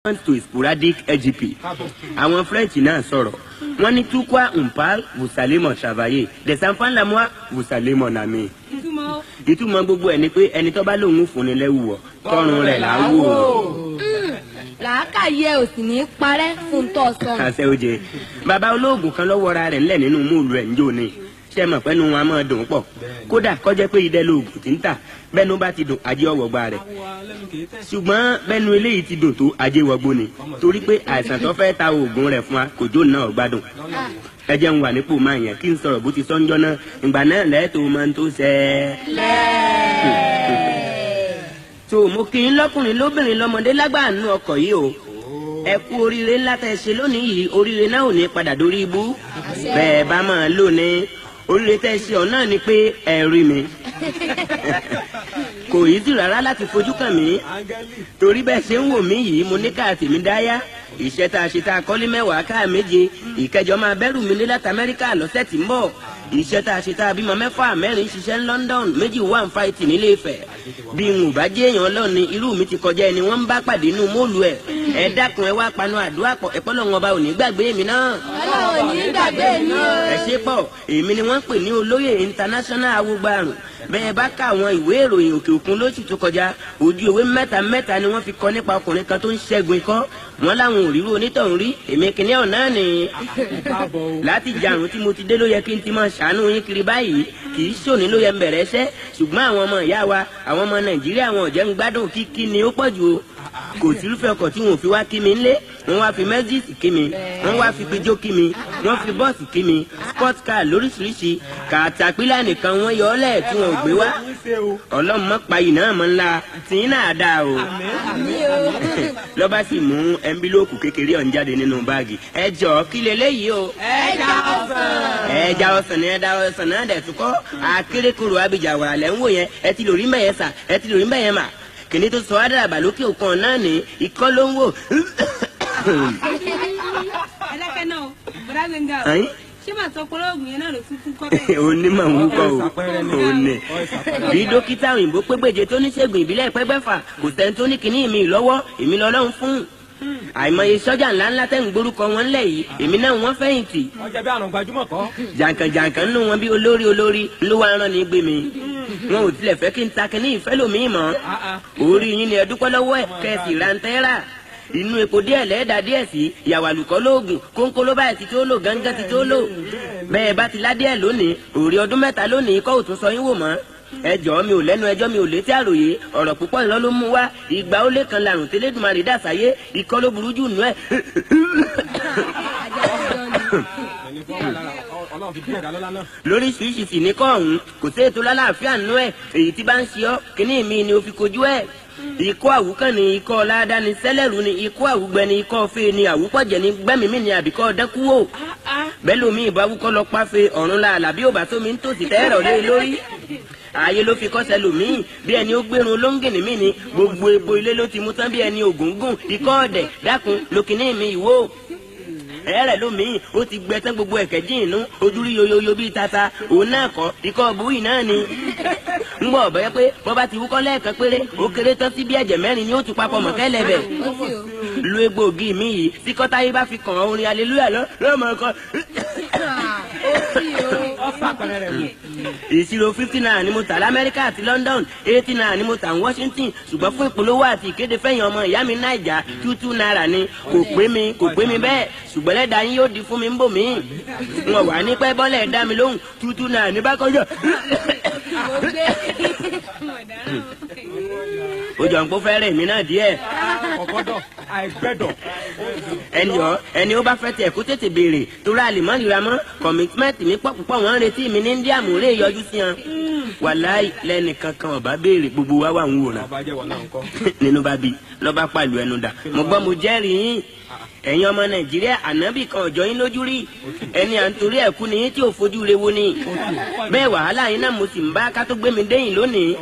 to sporadic EGP. Àwọn French náà sọ̀rọ̀. Wọ́n ní tout quoi on parle, vous allez m'en travailler. Des enfants la moi, vous allez mon ami. Ìtumọ̀ gbogbo ẹ̀ ni pé ẹni tó bá lóun fún ni lẹ́wù wọ̀, tọrùn rẹ̀ là ń wò. Làákàyè ò sì ní parẹ́ fún tọ́ sọ. Àṣẹ oje. Bàbá olóògùn kan lọ́wọ́ ra rẹ̀ ńlẹ̀ nínú múùlù ẹ̀ ń jò ní. Ṣé mọ̀ pẹ́nu wọn a máa dùn pọ̀? Kódà kọjá pé idẹ lóògùn ti ń tà, bẹ́nu bá ti dùn ajé ọwọ́gba rẹ̀. Ṣùgbọ́n bẹ́nu eléyìí ti dùn tó ajé wọgbó ni. Torí pé àìsàn tó fẹ́ ta oògùn rẹ̀ fún wa kò jó náà gbádùn. Ẹ jẹ́ ń wà nípò máa yẹn kí n sọ̀rọ̀ bó ti sọ́njọ́ náà. Ìgbà náà lẹ́ẹ̀tọ́ máa ń tó ṣẹ́. So mo kí n lọ́kùnrin lóbìnrin lọ́mọdé lágbà nínú ọkọ̀ yìí o. Ẹ kú oríire ńlá tẹ́ ṣe lónìí yìí, oríire náà ò ní padà dórí ibú. Bẹ́ẹ̀ bá máa lò ní oríire tẹ́ ṣe ọ̀ náà ni pé ẹ rí mi. Kò yí sí rárá láti fojú kàn mí. Torí bẹ́ẹ̀ ṣe ń wò mí yìí, mo ní káàtì mi dáyà. Iṣẹ́ tá a ṣe tá a kọ́lé mẹ́wàá káà méje. Ìkẹjọ máa bẹ́rù mi ní láti Amẹ́ríkà lọ́sẹ̀ tí ń bọ̀. Iṣẹ́ tá a ṣe tá a bímọ mẹ́fà mẹ́rin ṣiṣẹ́ ní London, méjì wà ń fáìtì nílé Ifẹ̀. Bí n ò bá jẹ́ èèyàn lọ́ni irú mi ti kọjá ẹni wọ́n ń bá pàdé inú móòlù ẹ̀. Ẹ dákun ẹ wá panu àdúrà pọ̀ ẹ̀pọ́ lọ́wọ́ ọba ò ní gbàgbé mi náà. Ọlọ́run ò ní gbàgbé mi o. Ẹ ṣe pọ̀ èmi ni wọ́n ń pè ní olóyè international awogbarun. Bẹ́ẹ̀ bá ká àwọn ìwé ìròyìn òkè òkun lóṣù tó kọjá ojú ìwé mẹ́ta ni wọ́n fi kọ nípa ọkùnrin kan tó ń ṣẹ́gun ikọ́. Wọ́n láwọn òríró onítọ̀hún rí èmi kìnìún ọ̀nà ni. Láti jarun tí mo ti dé ló yẹ kí n ti máa ṣàánú yín kiri báyìí kì í ṣòní ló yẹ ń bẹ̀rẹ̀ ṣẹ́ ṣùgbọ́n àwọn ọmọ ìyá wa àwọn ọmọ Nàìjíríà wọn ò jẹ́ ń gbádùn kíkí ni ó pọ̀ jù o. Kò sírúfẹ́ ọkọ̀ tí wọn ò fi wá kí mi ńlé wọ́n wá fi Mercedes kí mi wọ́n wá fi Peugeot kí mi wọ́n fi bọ́ọ̀sì kí mi sport car lóríṣiríṣi Caterpillar nìkan wọ́n yọ ọ́ lẹ̀ tí wọn ò gbé wá. Ọlọ́run mọ́ pa yìí náà mọ́ ńlá tí ń náà dáa o. Lọ́ba sì mú ẹnbílóòkù kékeré ọ̀hún jáde nínú báàgì. Ẹ jọ̀ọ́ kí leléyìí o. Ẹja ọsàn. Ẹja ọsàn ni ẹja ọsàn náà dẹ̀ tún kọ́ akérèkọ́rò Abidjan wàrà lẹ́ ń wò yẹn ẹ ti lórí mẹ́yẹn sà ẹ ti lórí mẹ́yẹn mà. Kìnní tó sọ Adàbà lókè òkun náà ní ikọ́ ló ń wò. Ẹlẹ́kẹ̀ náà, bọ̀dá Gbẹ̀ngà. Ṣé màá sọ pé olóògùn yẹn náà ló tún kún kọ́ bẹ́ẹ̀? Onímọ̀ ń kọ́ o. Òní. Bí dókítà òyìnbó pé gbèje tó níṣègùn ìbílẹ̀ pẹ́gbẹ́fà kò sẹ́ni tó ní kinní mi lọ́wọ́ èmi lọ́lọ́run fún. Àìmọye sọ́jà ńláńlá tẹ́ ń gbórúkọ wọn lẹ̀ yìí èmi náà wọ́n fẹ̀yìntì. Ọjà bí àrùn gbajúmọ̀ kọ́. Jàǹkànjàǹkàn nínú wọn bí olórí ló wá rán ní gbé mi. Wọn ò tilẹ̀ fẹ́ kí n ta kinní ìfẹ́ lòmíì mọ́. Orí yín ni ẹ dúpẹ́ lọ́wọ́ ẹ̀ kẹ́sì rántẹ́rà. Inú epo díẹ̀ lẹ́ẹ̀dá díẹ̀ sí ìyàwó àlùkò lóògùn kónkó ló báyìí ti tó lò gángan ti tó lò. Bẹ́ẹ̀ bá ti ládìẹ̀ lónìí òòrè ọdún mẹ́ta lónìí kọ́ òtún sọ yín wò mọ́. Ẹjọ́ mi ò lẹ́nu ẹjọ́ mi ò létí àròyé ọ̀rọ̀ púpọ̀ lọ́ ló mú wá ìgbà ó lé kan làrùn tẹ́lẹ̀dùmarè dàsáyé ikọ́ ló burú jù nù ẹ̀. Lóríṣiríṣi sì ní kọ́ ọ̀hún kò sí ètò lálàáfíà nù ẹ̀ èyí tí bá ń ṣe ọ́ kíní mi ni ó fi kojú ẹ̀. Ikọ́ àwùkàn ni ikọ́ ọ̀làdá ni sẹ́lẹ̀rù ni ikọ́ àwùgbẹ ni ikọ́ ọ̀fẹ́ ni àwùpọ̀jẹ̀ ni gbẹ́mìmí ni àbíkọ́ dẹ́kúwò. Bẹ́ẹ̀ lómi ìbáwúkọ́ lọ páfe ọ̀run la àlàbí òbá tómi ń tòsí tẹ́rọ̀ lé lórí. Ààyè ló fi kọ́sẹ̀ lòmíì bí ẹni ó gbérun olóńgìnì mí ni gbogbo ebo ilé ló ti mú tán bí ẹni ògúngún ikọ́ ọ̀dẹ̀ dákun lókìní mi ìwó. Ẹ̀rẹ̀ lómii ó ti gbẹ tán gbogbo ẹ̀kẹ́ dín inú ojúrí yoyoyo bíi tata òun náà kọ́ ikọ́ búwì náà ni. ń gbọ́ ọ̀bẹ pé bọ́ bá ti wúkọ́ lẹ́ẹ̀kan péré ó kéré tán sí bí ẹ̀jẹ̀ mẹ́rin ni ó tún papọ̀ mọ́ kẹ́lẹ́bẹ̀. Lu egbòogi mi yìí tí kọ́táyé bá fi kàn orin aleluya lọ́mọ ọkọ. Ìṣirò 50 naira ni mo tà l'Amẹ́ríkà àti London 80 naira ni mo tà ní Washington ṣùgbọ́n fún ìpolówó àti ìkéde fẹ́yìn ọmọ ìyá mi Naija 22 naira ni kò pé mi bẹ́ẹ̀ ṣùgbọ́n lẹ́dà yín yóò di fún mi ń bò mí. Wọ́n wà ní pẹ́ bọ́lẹ̀ dá mi lóhùn 22 naira ní bá kọjá. Ó jọ ń kó fẹ́ rẹ̀ mí náà díẹ̀. Ọ̀gọ́dọ̀ àìgbẹ́dọ̀. Ẹni ó bá fẹ́ tẹ̀ kó tètè béèrè torí àlèmọ́ ìlera mọ́ commitment mi pọ̀ púpọ̀ wọ́n ń retí mi ní India mò ń rè yọjú sí wọn. Wàláì lẹ́nì kankan ọ̀bá béèrè gbogbo wa wà ń wòran. Nínú bá bí lọ́ba pàlù ẹnu dà mo gbọ́ mo jẹ́rìí yín. Ẹ̀yin ọmọ Nàìjíríà ànábì kan ọ̀jọ́ yín lójú rí ẹni à ń torí ẹ̀kú ni yín tí ò fojú rewo ni. Bẹ́ẹ̀ wàhálà yín náà mo sì ń bá ká tó gbé mi déyìn lónìí.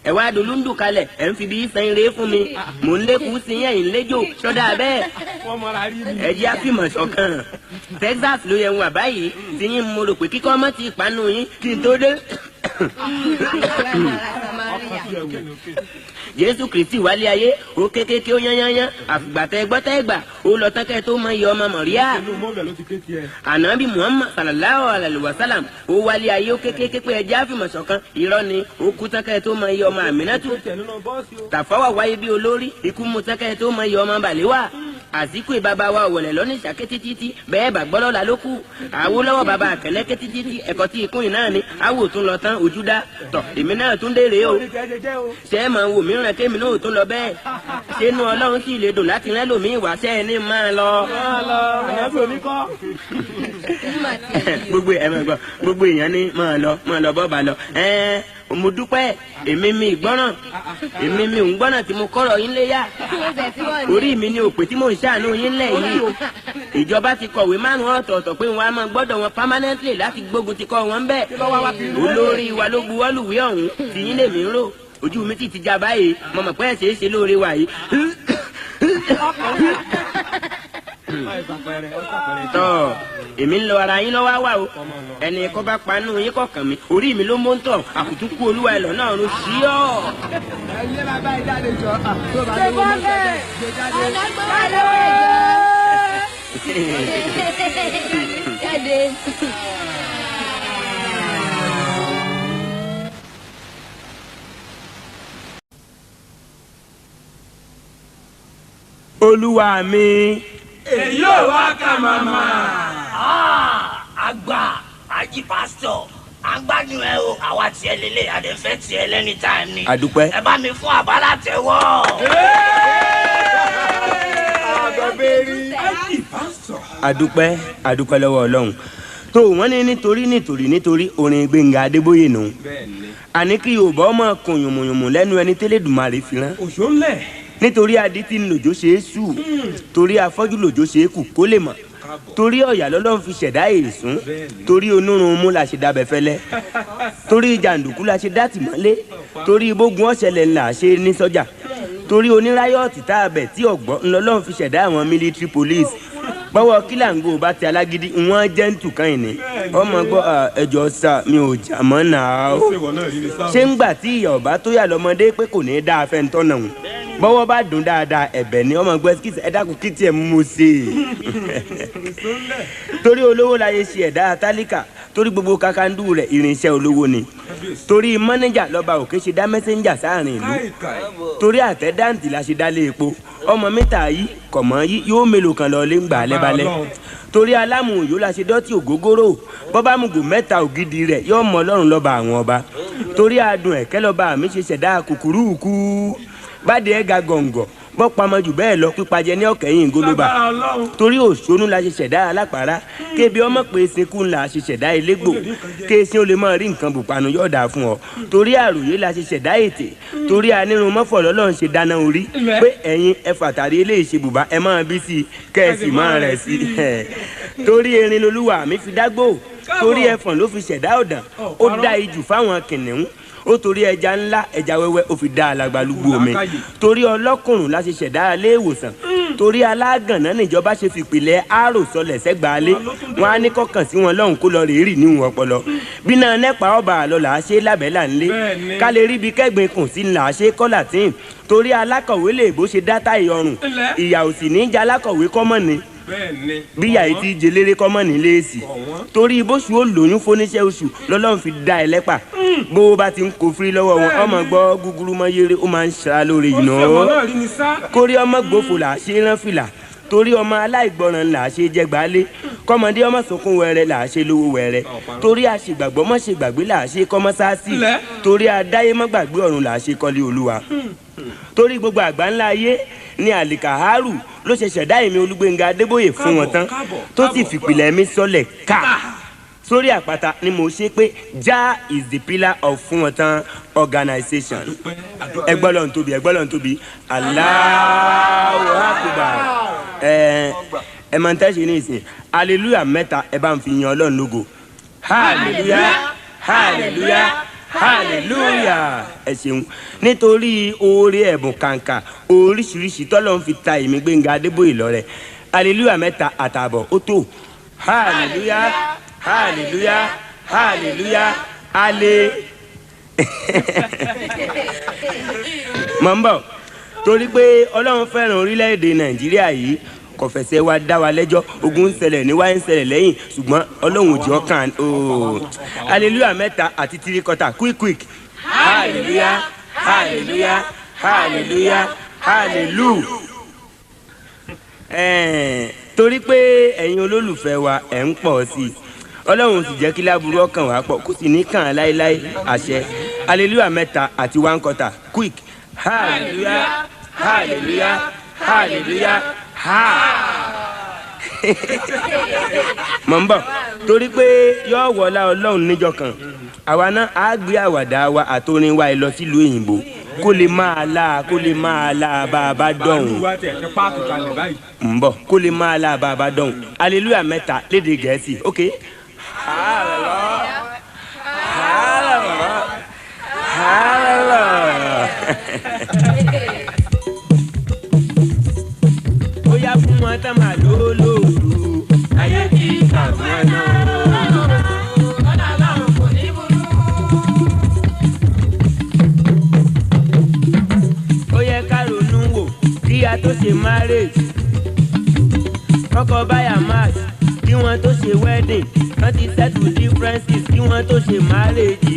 Ẹ wá dolúndù kalẹ̀ ẹ̀ ń fi bí sẹ́yìn rèé fún mi mò ń lékun sí ẹ̀yìn léjò sọ́dà bẹ́ẹ̀. Ẹ jẹ́ àfihàn ṣọ̀kan Texas ló yẹ wà báyìí tí yín mo rò pé kíkọ́ ọmọ ti panu yín kí n tó dé. Jésù Kristi wálé ayé ó kékeré ó yányányán àfìgbàtẹ́ gbọ́tẹ́ ó lọ tán kẹ́ tó mọ iye ọmọ Màríà. Ànábì Muhammad sallallahu alaihi wasallam ó wálé ayé ó kékeré pé ẹjẹ́ àfìmọ̀ ṣọ̀kan irọ́ ni ó kú tán kẹ́ tó mọ iye ọmọ Àmínátù. Tàfáwà wáyé bí olórí ikú mu tán kẹ́ tó mọ iye ọmọ Bàlíwà. Àsìkò bàbá wa wọlé lọ́ní ṣàkétí títí bẹ́ẹ̀ bá gbọ́dọ̀ la ló kù. Awólọ́wọ̀ bàbá àkẹ́lẹ́ kétí títí ẹ̀kọ́ tí ikú yìí náà ni awò tún lọ tán ojú dá tọ̀ èmi náà tún dèrè o. Ṣé ẹ máa wò mí ràn kémi náà tún lọ bẹ́ẹ̀? Ṣé inú Ọlọ́run sì lè dùn láti rẹ́ lòmíì wá ṣẹ́ ẹ ní máa lọ? Gbogbo èèyàn ní máa lọ bọ́ọ̀bà lọ. Mo dúpẹ́ èmi mi ìgbọ́ràn èmi mi ò ń gbọ́ràn tí mo kọ́rọ̀ yín léyà orí mi ni òpè tí mò ń ṣàánú yín lẹ̀ yìí ìjọba ti kọ̀wé márùn-ún ọ̀tọ̀ọ̀tọ̀ pé wọn a máa gbọ́dọ̀ wọn permanently láti gbógun ti kọ́ wọn bẹ́ẹ̀ olórí wa ló buwọ́lùwé ọ̀hún tí yín lè mí rò ojú mi ti já báyìí mo mọ̀ pé ẹ̀ ṣe é ṣe lóore wa yìí. Tọ́ èmi ń lọ ara yín lọ́wọ́ wà o ẹni kọ́ bá panú yín kọ̀ọ̀kan mi orí mi ló mọ́ ń tọ̀ àkùtùkù olúwa ẹ̀ lọ́nà ọ̀run sí ọ́. ẹyẹ bàbá ìjáde jọ tó bá ṣe lówó bọ́ ló bẹ́ẹ̀ jáde. Olúwa mi. èyí ò wá kà màmá. àgbà àjí pásítọ̀ àgbàdùn ẹ o àwa tiẹ̀ lélẹ̀ àdẹ́fẹ́ tiẹ̀ lẹ́ni táìmù ni. Àdúpẹ́. ẹ bá mi fún àbálà tẹ́wọ́. Àdúpẹ́ lọ́wọ́ Ọlọ́run tó wọ́n ní nítorí orin Gbénga Adébóyè nù. Àní kí Yorùbá ọmọ kun yùmùyùmù lẹ́nu ẹni tẹ́lẹ̀dùmarè fi rán. òṣò ńlẹ̀. Nítorí adití lòjó ṣe é sù torí afọ́jú lòjó ṣe é kù kó lè mọ̀ torí ọ̀yà lọ́lọ́run fi ṣẹ̀dá èsùn torí onírun mú la ṣe dábẹ́ fẹ́lẹ́ torí jàǹdùkú la ṣe dá tìmọ́lé torí bógun ọ̀ṣẹ̀lẹ̀ ńlá ṣe ní sọ́jà torí oníráyọ̀tì tá a bẹ̀ tí ọ̀gbọ́n ńlọ́lọ́run fi ṣẹ̀dá àwọn military police bọ́wọ́ kílàngó bá ti alágídí wọ́n jẹ́ ń tùkàn ìní ọmọ gbọ́ ẹjọ́ sá mi ò jà mọ́ náà ó ṣé ń gbà tí ìyá ọ̀bá tó yà lọ́mọdé pé kò ní í dáa fẹ́ ń tọ́nà wọn bọ́wọ́ bá dùn dáadáa ẹ̀bẹ̀ ni ọmọ gbọ́ ẹsikísì ẹ dákun kí tiẹ̀ mú sí i torí olówó la yẹ ṣe ẹ̀dá tálíkà torí gbogbo kakandú rẹ̀ irinṣẹ́ olówó ni torí mọ́nẹ́jà lọ́ba òkè ṣe dá mẹ́sẹ́ńjà sáàrin ìlú torí àtẹ́dáǹtì la ṣe dá lé epo ọmọ mẹ́ta yìí kọ̀mọ́ yìí yóò mélòó kan lọ lé ń gbà lẹ́balẹ́ torí alámùyó la ṣe dọ́tí ògógóró bọ́bá mùgò mẹ́ta ògidì rẹ̀ yóò mọ Ọlọ́run lọ́ba àwọn ọba torí adùn ẹ̀kẹ́ lọ́ba mi ṣe ṣẹ̀dá kùkùrúùkù báde ẹ̀ ga gọ̀ǹgọ̀ bọ́ pamọ́ jù bẹ́ẹ̀ lọ pípajẹ ní ọ̀kẹ́yìn gólóbà torí òṣónú la ṣe ṣẹ̀dá alápàrá kébi ọmọ pé sìnkú ńlá ṣe ṣẹ̀dá elégbò kéésì ó lè máa rí nǹkan bùpanu yọ̀ọ̀dà fún ọ torí àròyé la ṣe ṣẹ̀dá ètè torí anírun mọ́fọ̀ lọ́lọ́run ṣe dáná orí pé ẹ̀yin ẹ fàtàrí eléyìí ṣe bùbá ẹ máa bí sí i kẹ́ẹ̀sì máa rẹ̀ sí i torí erin lolúwa mi fi dágbò torí ẹfọ̀n ló fi ṣẹ̀dá ọ̀dàn ó dá ijù fáwọn kìnìún ó torí ẹja ńlá ẹja wẹ́wẹ́ ó fi dá alàgbàlúgbò omi torí ọlọ́kùnrin la ṣe ṣẹ̀dá alẹ́ ìwòsàn torí alágànná níjọba ṣe fìpìlẹ̀ àrò sọlẹ̀ sẹ́gbàálé wọn á ní kọ́kàn sí wọn lọ́hùn kó lọ rèé rì níhùn ọpọlọ bí náà nẹ́pà ọba àlọ́ là á ṣe lábẹ́là ńlé ká lè ríbi kẹ́gbin kùn sí là á ṣe kọ́là tíì torí alákọ̀wé lè bó ṣe dátà ìyọrùn ìyà òsì ní í jẹ́ alákọ̀wé kọ́mọ̀ ni bí yàrá ti jẹlẹrẹ kọ́mọ̀ ní léèsì torí bóṣù ó lóyún fóníṣẹ́ oṣù lọ́lọ́run fi dá ẹ lẹ́pà bó bá ti ń kó firi lọ́wọ́ wọn ọmọ gbọ́ gúgúrú mọ́ yéré ó máa ń ṣara lóore yìí náà kórí ọmọ gbófò là á ṣe rán fìlà torí ọmọ aláìgbọràn là á ṣe jẹ gbálé kọ́mọdé ọmọ sunkún wẹrẹ là á ṣe lówó wẹrẹ torí àṣegbàgbọ́ mọ́ ṣe gbàgbé là á ṣe kọ́mọ́ sáàsì torí adáyé mọ́ gbàgbé ọ̀run là á ṣe kọ́lé olúwa torí gbogbo àgbà ńlá ayé ní àlìkàhárù ló ṣe ṣẹ̀dá ìmí Olúgbénga Adébóyè fún wọn tán tó sì fìpìlẹ̀ mi sọlẹ̀ ká sórí àpáta ni mo ṣe pé Jah is the pillar of fún wọn tán organization ẹgbọ́lọ́n tóbi Allahu Akbar ẹ máa ń tẹ́sí ní ìsìn hallelujah mẹ́ta ẹ bá ń fi yan Ọlọ́run lógo hallelujah hallelujah hallelujah ẹ ṣeun nítorí oore ẹ̀bùn kàǹkà oríṣiríṣi tọ́lọ́run fi ta èmi Gbénga Adébóyè lọ́rẹ hallelujah mẹ́ta àtààbọ̀ ó tó hallelujah hallelujah hallelujah hallelujah. mọ̀ ń bọ̀ torí pé ọlọ́run fẹ́ràn orílẹ̀-èdè nàìjíríà yìí kò fẹsẹ̀ wa dá wa lẹ́jọ́ ogun ń ṣẹlẹ̀ níwáyé ń ṣẹlẹ̀ lẹ́yìn ṣùgbọ́n ọlọ́run ò jọ kàn hallelujah mẹ́ta àti tirikọ́ta quick hallelujah hallelujah hallelujah hallelujah. Torí pé ẹ̀yin olólùfẹ́ wa ẹ̀ ń pọ̀ sí i ọlọ́run sì jẹ́ kí láburú ọkàn wa pọ̀ kó sì ní kàn án láéláé àṣẹ hallelujah mẹ́ta àti one quarter quick hallelujah hallelujah hallelujah ha. mọ̀ ń bọ̀ torí pé yóò wọlá ọlọ́run níjọ́ kan àwa náà á gbé àwàdà wa àtòrin wa lọ sílùú òyìnbó kó lè máa la bá a bá dọ̀hún. ń bọ̀ kó lè máa la bá a bá dọ̀hún hallelujah mẹ́ta lédè gẹ̀ẹ́sì ok. ó yá fún wọn tá máa lóòlóòdù ayé kì í kà fún ẹ náà. kíá tó ṣe marriage kọ́kọ́ báyà match kí wọ́n tó ṣe wedding wọ́n ti settle differences kí wọ́n tó ṣe marriage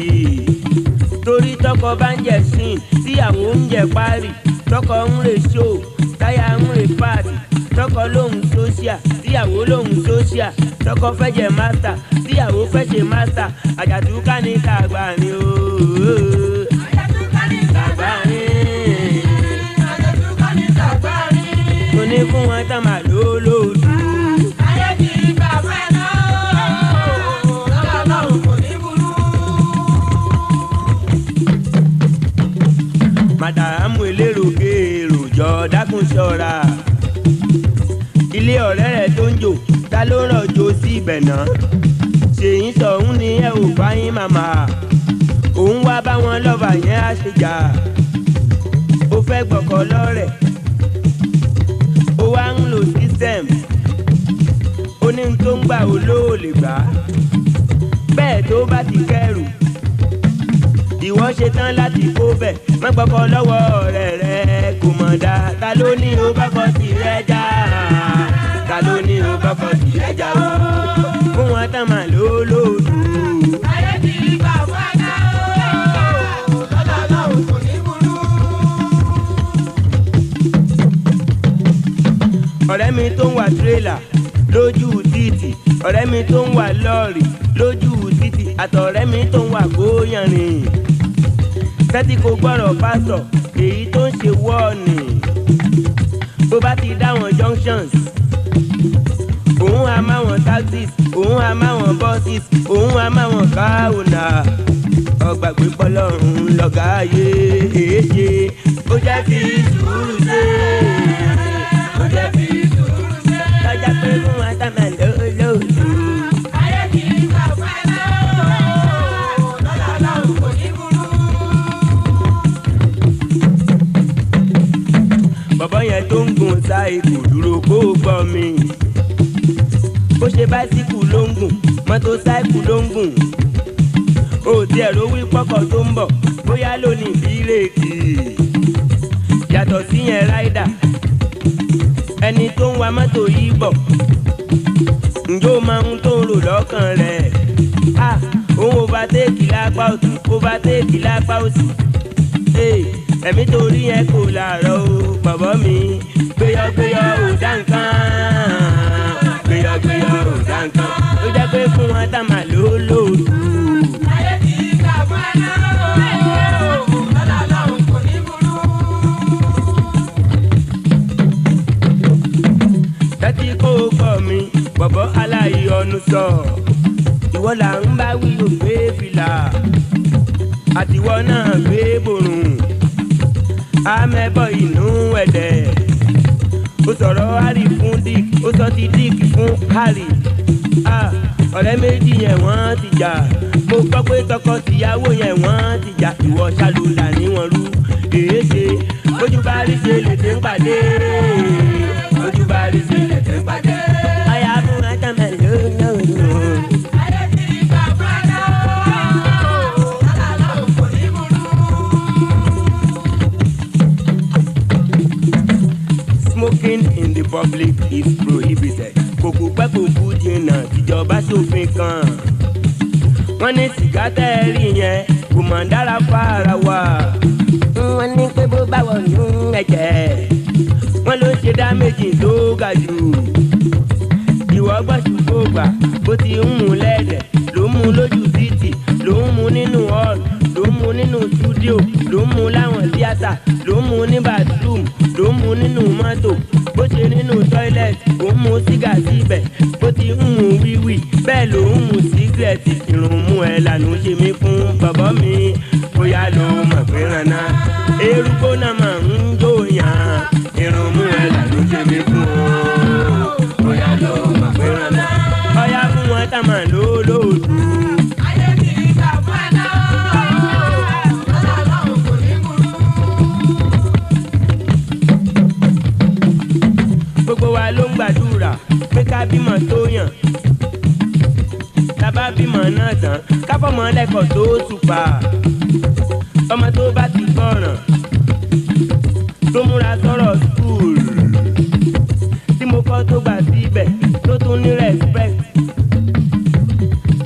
torí tọkọ bá ń jẹ sin tíyàwó ń jẹ parí tọkọ ń rè show táyà ń rè party tọkọ lóhùn social tíyàwó lóhùn social tọkọ fẹ́ jẹ master tíyàwó fẹ́ ṣe master àjàtúkà ní tàgbà ni ooo àjàtúkà ní tàgbà ni. mo ní fún wọn tá máa lóòlóòdù. ayé kì í gbà fẹ́ náà lọ́lọ́run kò ní burú. màdàmú elérò kéèrò jọ dákun ṣọ́ra ilé ọ̀rẹ́ rẹ̀ tó ń jò ta ló rọ̀jò sí ibẹ̀ náà ṣèyí sọ̀hún ni ẹ ò fáyín màmá òun wá bá wọn lọ́ba yẹn á ṣe jà ó fẹ́ gbọ̀kọ̀ lọ́rẹ̀ ó wá ń lo system ó ní tó ń gbà ó lóò lè gbà bẹ́ẹ̀ tó bá ti kẹ́rù ìwọ ṣe tán láti kó bẹ̀ má gbọ́kọ̀ lọ́wọ́ ọ̀rẹ́ rẹ kò mọ̀ dá ta ló ní o bọ́kọ̀ sí rẹ já ta ló ní o bọ́kọ̀ sí rẹ já o fún wọn tán máa lóòlóòdù. ayé ti gbà fún ẹ̀dá o lọ́dọ̀ ọlọ́run kò ní burú. ọ̀rẹ́ mi tó ń wà tírélà lójú títì ọ̀rẹ́ mi tó ń wà lọ́ọ̀rì lójú títì àtọ̀rẹ́ mi tó ń wà góyànrìn tẹ́tí kò gbọ́rọ̀ pásọ̀ èyí tó ń ṣe wọ́ọ̀nì bó bá ti dáwọn junctions òun á máwọn taxis òun á máwọn buses òun á máwọn káwọnà ọgbàgbé pọlọ́run lọ́gà ayé èéṣe ó jẹ́ fi sùúrù ṣe ó jẹ́ fi sùúrù ṣe lọ́jà pé fún wa tá máa lóòlóòlù. ayé kì í gbà fún ẹ náà lọ́la ọlọ́run kò ní burú. bọ̀bọ́ yẹn tó ń gun sáìkù dúró kó o gbọ́ mi bó ṣe báísíkù ló ń gùn mọ́tò sáìkù ló ń gùn ó tiẹ̀ ló wí pọ́kọ̀ tó ń bọ̀ bóyá ló ní bírèkì yàtọ̀ sí yẹn ráìdà ẹni tó ń wa mọ́tò yìí bọ̀ ǹjọ́ máa ń tó ń rò lọ́kàn rẹ̀ òun ò bá téèkì lápá òtún ó bá téèkì lápá òsì ẹ̀mí torí ẹ kò làárọ̀ o bọ̀bọ̀ mi gbéyọ̀gbéyọ̀ ò dá nǹkan gbéyọ̀gbéyọ̀ ò dá nǹkan ló jẹ́ pé fún wọn tá máa lóòlóòdù. ayé ti gbà fún ẹ náà lọ́la ọlọ́run kò ní burú. tẹ́tí kó o gbọ́ mi bọ̀bọ̀ aláìyọnu sọ ìwọ là ń bá wí ògbé fìlà àtiwọ́ náà gbé bòrùn amẹ́bọ̀ inú ẹ̀dẹ̀ ó sọ̀rọ̀ harry fún dick ó sọ ti dick fún harry ọ̀rẹ́ méjì yẹn wọ́n ti jà mo gbọ́ pé tọkọ-tìyàwó yẹn wọ́n ti jà ìwọ ṣàlùlà ní wọn rú èéṣe ojú bá rí ṣe lè tẹ́ ń pàdé ojú bá rí ṣe lè tẹ́ ń pàdé. àyà fún àtàmẹ́ lónìí. ayé ti gbà fún ẹ náà lọ́la ọlọ́run kò ní burú. public is prohibited. Kòkò pẹ́ kòkò jìnnà ìjọba ṣòfin kan. Wọ́n ní sìgá tẹ́ ẹ rí yẹn kò mọ̀ dára fara wa. Wọ́n ní pé bó bá wọ̀ nù ẹ̀jẹ̀. Wọ́n ló ṣe dá méjì tó ga jù. Ìwọ gbọ́sù kó gbà bó ti ń mú lẹ́dẹ̀ ló ń mú lójú títì ló ń mú nínú hall ló ń mú nínú studio ló ń mú láwọn tíátà ló ń mú ní bathroom ló ń mú nínú mọ́tò bó ṣe nínú toilet ó ń mú sígà síbẹ̀ bó ti ń mú wíwì bẹ́ẹ̀ ló ń mú sígẹ̀tì ìrùnmú ẹ̀ lànà ṣe mí fún bàbá mi bóyá ló mọ̀ pé rànà erugbó náà máa ń jòyàn ìrùnmú ẹ̀ lànà ṣe mí fún bóyá ló mọ̀ pé rànà ọ̀yá fún wọn tá máa lólóòdù. Gbogbo wa ló ń gbàdúrà pé ká bímọ tó yàn tábà bímọ náà tán ká fọmọ lẹ́kọ̀ọ́ tó tùpà ọmọ tó bá ti gbọ́ràn tó múra sọ̀rọ̀ skul tí mo kọ́ tó gbà síbẹ̀ tó tún ní respect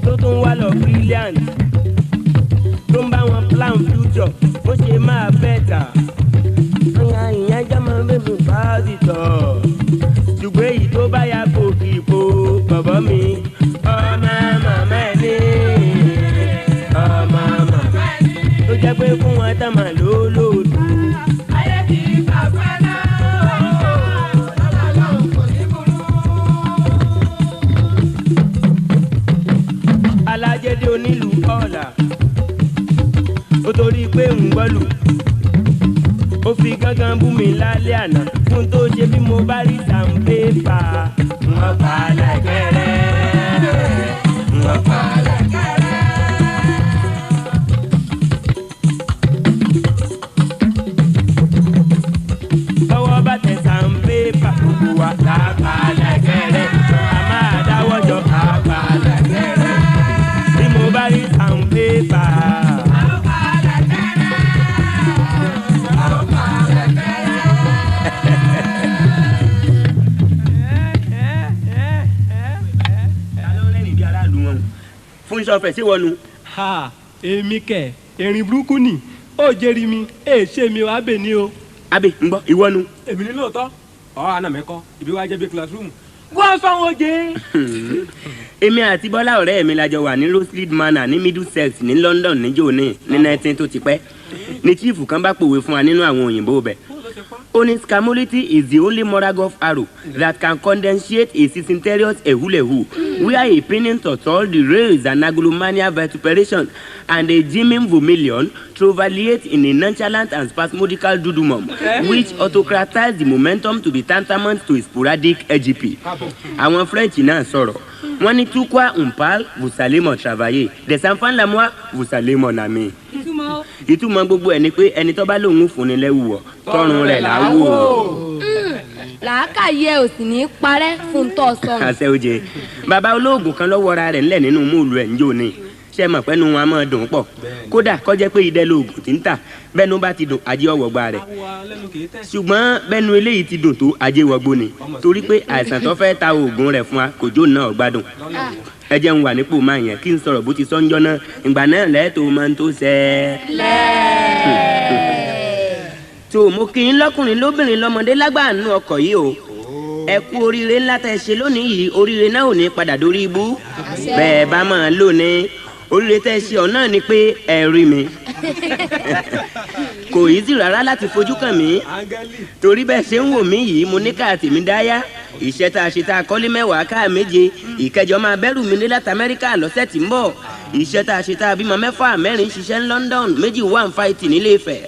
tó tún wá lọ brilliant tó ń bá wọn plan future bó ṣe máa bẹ́tà ìyẹn jẹ́ mọ́ bébí pásítọ̀ ṣùgbọ́n èyí tó bá yà kó kì í po bọ̀bọ̀ mi ọmọ màmá ẹ̀ ní ọmọ màmá tó jẹ́ pé fún wọn tá màá lólóòdù. Alájẹdé onílù ọ̀la ó torí pé ń gbọ́lù ó fi gángan bú mi lálẹ́ àná fún tó ṣe bí mo bá rí sàǹpépà wọ́n pa lẹ́kẹ̀rẹ́ wọ́n pa lẹ́kẹ̀rẹ́. Ọwọ́ bá tẹ sàǹpépà gbogbo wa là á pa lẹ́kẹ̀rẹ́ a máa dáwọ́jọ á pa lẹ́kẹ̀rẹ́ bí mo bá rí sàǹpépà. Fún sọfẹ sí wọnú. ha èmi kẹ erin burúkú ni ó jẹrìí mi ṣe mi wàá bẹ ní o. Abe ń gbọ́ ìwọ́nu. èmi ní lóòótọ́ àná mẹ́kọ́ ibi wá jẹ́ bí classroom wọ́n sọ̀rọ̀ jẹ́. Èmi àti Bọ́lá ọ̀rẹ́ mi la jọ wà ní Roseland Manor ní Middlesex ní London níjó ní 19 tó ti pẹ́ ní chief kan bá pòwe fún wa nínú àwọn òyìnbó bẹ̀. Ó ní scamolity is the only moral golf arrow that can condensate a Sisinterius ehulehu where a pinning turtle derails an aglomania vituperation and a Jimin vermilion trovaliate in a nonchalant and spasmodical dudumum which autocratize the momentum to be tantamount to a sporadic EGP. Àwọn French náà sọ̀rọ̀ wọ́n ní tout quoi on parle vous allez m'en travailler des enfants la moi vous allez mon ami. Ìtumọ̀ gbogbo ẹ̀ ni pé ẹni tó bá lóun fún ni lẹ́wùwọ̀ tọrùn rẹ̀ láwò. Làákàyè ò sì ní parẹ́ fún tọ́ sọ̀rọ̀. Àṣẹ òjè bàbá olóògùn kan lọ́wọ́ ra rẹ̀ ńlẹ̀ nínú móòlù ẹ̀ ń jò ní ṣe mọ̀ pẹ́nu wọn a máa dùn pọ̀ kódà kọjá pé idẹ lóògùn tí ń tà bẹ́nu bá ti dùn ajé ọ̀wọ́gba rẹ̀ ṣùgbọ́n bẹ́nu eléyìí ti dùn tó ajé wọgbó ni torí pé àìsàn tó fẹ́ ta oògùn rẹ̀ fún wa kò jó náà gbádùn ẹ jẹ́ ń wà nípò máa yẹn kí n sọ̀rọ̀ bó ti sọ́njọ́ náà ìgbà náà lẹ́ẹ̀tọ́ máa ń tó sẹ́ tó mo kí n lọ́kùnrin lóbìnrin lọ́mọdé lágbà nínú ọkọ̀ yìí o ẹ kú oríire ńlá tẹ́ ṣe lónìí yìí oríire náà ò ní padà dórí ibú bẹ́ẹ̀ bá máa lò ní oríire tẹ́ ṣe ọ̀ náà ni pé ẹ rí mi kò yí sí rárá láti fojú kàn mí torí bẹ́ẹ̀ ṣe ń wò mí yìí mo ní káàtì mi dáyà iṣẹ́ tá a ṣe tá a kọ́lé mẹ́wàá káà méje ìkẹjọ máa bẹ́rù mi ní láti Amẹ́ríkà lọ́sẹ̀ tí ń bọ̀ iṣẹ́ tá a ṣe tá a bímọ mẹ́fà mẹ́rin ṣiṣẹ́ ní London méjì wà ń fáìtì nílé Ifẹ̀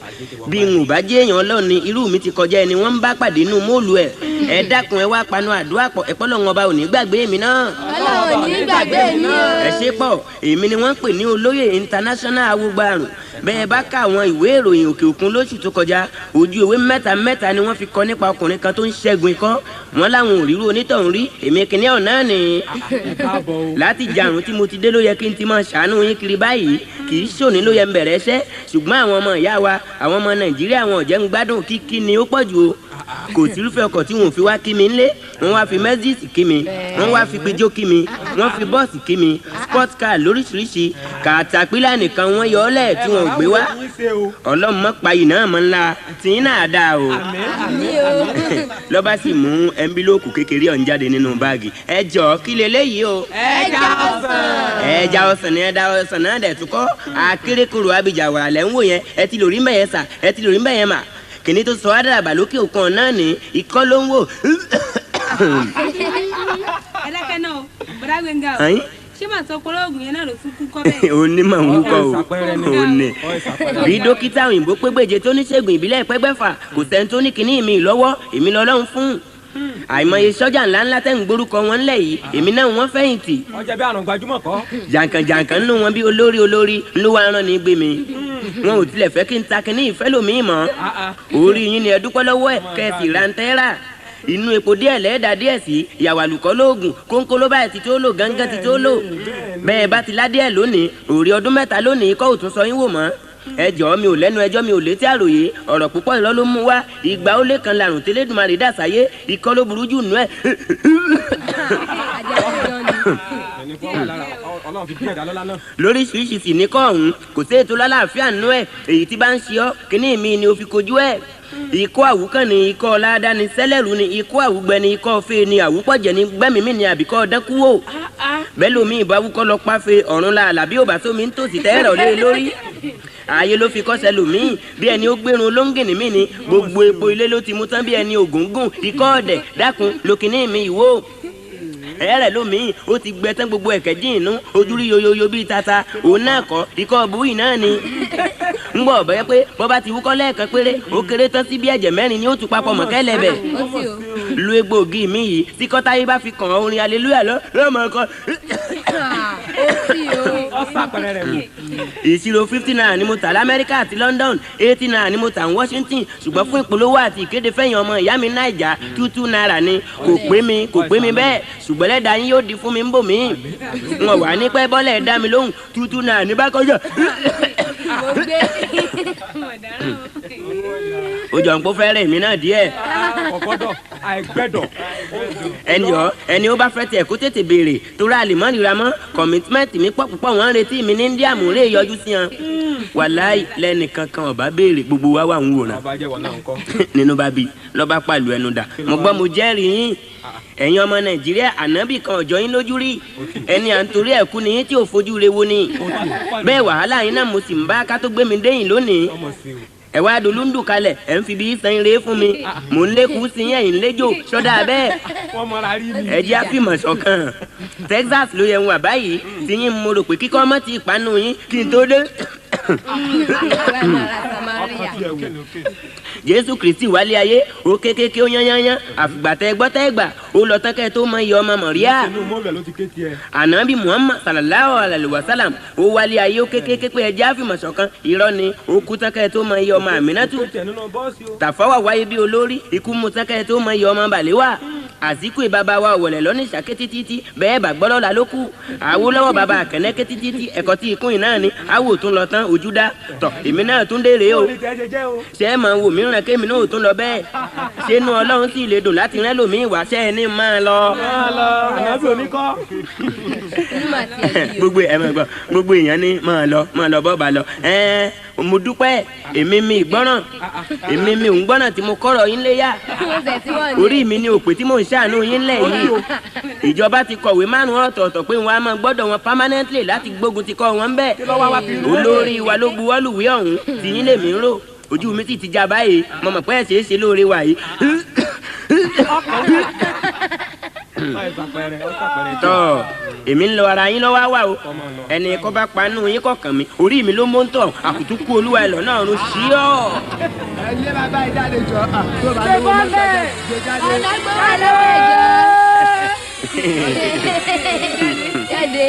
bí n ò bá jẹ́ èèyàn lọ́ni irú mi ti kọjá ẹni wọ́n ń bá pàdé inú móòlù ẹ̀ ẹ dákun ẹ wá panu àdúrà pọ̀ ẹ̀pọ́ lọ́wọ́n ọba ò ní gbàgbé mi náà. Ọlọ́run ò ní gbàgbé mi o. ẹ ṣe pọ̀ èmi ni wọ́n ń pè ní olóyè international awogbarun bẹ́ẹ̀ bá ká àwọn ìwé ìròyìn òkè òkun lóṣù tó kọjá ojú ìwé mẹ́ta ni wọ́n fi kọ nípa ọkùnrin kan tó ń ṣẹ́gun ikọ́ wọn láwọn òrírú onítọ̀hún rí èmi kìnìún ọ̀nà ni láti jarun tí mo ti dé ló yẹ kí n ti máa ṣàánú yín kiri báyìí kì í ṣòní ló yẹ ń bẹ̀rẹ̀ ẹṣẹ́ ṣùgbọ́n àwọn ọmọ ìyá wa àwọn ọmọ Nàìjíríà wọn ò jẹ́ ń gbádùn kíkí ni ó pọ̀ jù o kò sírúfẹ́ ọkọ̀ tí wọn ò fi wá kí mi ńlé wọ́n wá fi Mercedes kí mi wọ́n wá fi Peugeot kí mi wọ́n fi bọ́ọ̀sì kí mi sport car lóríṣiríṣi Caterpillar nìkan wọ́n yọ ọ́ lẹ̀ tí wọn ò gbé wá ọlọ́run mọ́ payì náà mọ́ ńlá tí ń náà dáa o lọ́ba sì mú ẹnbílóòkù kékeré ọ̀hún jáde nínú báàgì ẹ jọ̀ọ́ kí leléyìí o ẹja ọsàn ni ẹja ọsàn náà dẹ̀ tún kọ́ akérèkọrò abidjan wàrà lẹ́ ń wò yẹn ẹ ti lò rí mẹ́yẹn sà ẹ ti lò rí mẹ́yẹn mà kìnní tó sọ àdàbà lókè òkun náà ní ikọ́ ló ń wò. ẹ dákẹ́ náà bọ̀dá Gbénga o ṣé màá sọ pé olóògùn yẹn náà ló tún kú kọ́ bẹ́ẹ̀. onímọ̀ ń wúkọ́ o òní bí dókítà òyìnbó pégbèje tó níṣègùn ìbílẹ̀ pẹ́gbẹ́fà kò sẹ́ni tó ní kinní mi lọ́wọ́ èmi lọ́lọ́run fún àìmọye sọ́jà ńláńlá tẹ́ ń gbórúkọ wọn lẹ̀ yìí èmi náà wọ́n fẹ̀yìntì. ọjà bí àrùn gbajúmọ̀ kọ́. jàǹkànjàǹkàn nínú wọn bí olórí ló wá rán ní gbé mi wọn ò tilẹ̀ fẹ́ kí n ta kinní ìfẹ́ lòmíì mọ́ orí yín ni ẹ dúpẹ́ lọ́wọ́ ẹ̀ kẹ́sì rántẹ́rà inú epo díẹ̀ lẹ́ẹ̀dá díẹ̀ sí ìyàwó àlùkò lóògùn kónkó ló báyìí ti tó lò gángan ti tó lò bẹ́ẹ̀ bá ti ládìẹ̀ lónìí òòrè ọdún mẹ́ta lónìí kọ́ òtún sọ yín wò mọ́ ẹ jọ̀ọ́ mi ò lẹ́nu ẹjọ́ mi ò létí àròyé ọ̀rọ̀ púpọ̀ irọ́ ló mú wá ìgbà ó lé kan làrùn tẹ́lẹ̀dùmarè dàsáyé ikọ́ ló burú jù nù ẹ̀. lóríṣiríṣi sì ní kọ́ ọ̀hún kò sí ètò lálàáfíà nù ẹ̀ èyí tí bá ń ṣe ọ́ kíní mi ni o fi kojú ẹ̀ ikọ́ àwùkàn ni ikọ́ ọ̀làdá ni sẹ́lẹ̀rù ni ikọ́ àwùgbẹ ni ikọ́ ọ̀fẹ́ ni àwùpọ̀jẹ̀ ni gbẹ́mìmí ni àbíkọ́ ọ̀dẹ́kúwò bẹ́ẹ̀ lómi ìbáwúkọ́ lọ pàfẹ́ ọ̀run la àlàbí òbá sómi ń tòsí tẹ́rọ̀ lé lórí ààyè ló fi kọ́sẹ̀ lòmíì bí ẹni ó gbérun olóńgìnì mí ni gbogbo epo ilé ló ti mú tán bí ẹni ògúngún ikọ́ ọ̀dẹ̀ dákun lókìní mi ìwó ẹ̀rẹ̀ lómii ó ti gbẹ tán gbogbo ẹ̀kẹ́ dín inú ojú rí yoyoyo bíi tata òun náà kọ́ ikọ́ buwì náà ni ń gbọ́ ọ̀bẹ pé bọ́ba ti wúkọ́ lẹ́ẹ̀kan péré ó kéré tán sí bí ẹ̀jẹ̀ mẹ́rin ni ó tún papọ̀ mọ́ kẹ́lẹ́bẹ̀ lu egbòogi mi yìí tí kọ́táyé bá fi kàn orin aleluya lọ́mọ kan ìṣirò 50 naira ni mo tà lamẹ́ríkà àti London 80 naira ni mo tà ní Washington ṣùgbọ́n fún ìpolówó àti ìkéde fẹ́yìn ọmọ ìyá mi Naija 22 naira ni kò pé mi bẹ́ẹ̀ ṣùgbọ́n lẹ́dà yín yóò di fún mi ń bò mí wọn wà ní pẹ́ bọ́lẹ̀ dá mi lóhùn 22 naira ní bá kọjá. ó jọ ń pọ́ fẹ́rẹ̀ mi náà díẹ̀. ọ̀gọ́dọ̀ àìgbẹ́dọ̀. ẹni ó bá fẹ́ tiẹ̀ kó tètè béèrè torí àlèmọ́ nira mọ́ kọ̀mítímẹ́ǹtì mi pọ̀ púpọ̀ wọ́n ń retí mi ní India mú rè yọjú sí wọn. wàláì lẹ́nì kankan ọ̀bá béèrè gbogbo wa wà ń wòran. nínú bá bi lọ́ba pàlù ẹnu dà mo gbọ́ mo jẹ́rìí yín ẹ̀yin ọmọ Nàìjíríà ànábì kan ọ̀jọ́ yín lójú rí ẹni à ń torí ẹ̀ kú ni yín tí ò fojú re wo ni bẹ́ẹ̀ wàhálà yín náà mo sì ń bá ká tó gbé mi déyìn lónìí ẹ wá dolúndù kalẹ̀ ẹ̀ ń fi bí sẹ́yìn rèé fún mi mò ń lékun sí yẹn ń léjò sọ́dà bẹ́ẹ̀ ẹ jẹ́ àfìmọ̀ ṣọ̀kan Texas ló yẹ ń wà báyìí tí yín mo rò pé kíkọ́ mọ́ ti ìpanu yín kí n tó dé. Jésù Kristi wálé ayé ó kékeré ó yányányán àfìgbà tẹ gbọ́ tẹ́ gbà ó lọ tán kẹ́ tó mọ iye ọmọ Màríà. Ànábì Muhammad sallallahu alayhi wa sallam ó wálé ayé ó kékeré pé ẹjẹ́ àfìmọ̀ ṣọ̀kan irọ́ ni ó kú tán kẹ́ tó mọ iye ọmọ Àmínátù. Tàfáwà wáyé bí olórí ikú mu tán kẹ́ tó mọ iye ọmọ Bàléwà. Àsìkò ìbàbá wa wọlé lọ́ní ìṣàké títí bẹ́ẹ̀ bá gbọ́dọ̀ la ló kù Awólọ́wọ̀ bàbá àkẹ́nẹ́kẹ́ títí ẹ̀kọ́ tí ikú yìí náà ni awò tún lọ tán ojú dá tọ̀ èmi náà tún dèrè o ṣé ẹ máa wò mí ràn kémi náà ò tún lọ bẹ́ẹ̀ ṣé inú Ọlọ́run sì lè dùn láti rẹ́ lòmíì wá ṣẹ́ ẹ ní máa lọ. ànábì oníkọ́. gbogbo èèyàn ní máa lọ bọ́ọ̀bà lọ mo dúpẹ́ èmi mi ìgbọ́ràn èmi mi ò ń gbọ́ràn tí mo kọ́rọ̀ yín léyà orí mi ni òpè tí mò ń ṣàánú yín lẹ̀ yìí ìjọba ti kọ̀wé 5 ọ̀tọ̀ọ̀tọ̀ pé wọn a máa gbọ́dọ̀ wọn permanently láti gbógun ti kọ́ wọn bẹ́ẹ̀ olórí wa ló buwọ́lùwé ọ̀hún tí yín lèmi ń rò ojú mi sì ti já báyìí mo mọ̀ pé ẹ̀ ṣeé ṣe lóore wà yìí. tọ́ èmi ń lọ ara yín lọ́wọ́ wà o ẹni kọ́ bá panú yín kọ̀ọ̀kan mi orí mi ló mọ́ ń tọ̀ àkùtùkù olúwa ẹ̀ lọ́nà ọ̀run sí ọ́. ẹyẹ bàbá ìjáde jọ tó bá lówó lọ́sọ̀dẹ̀ gbé jáde. jáde.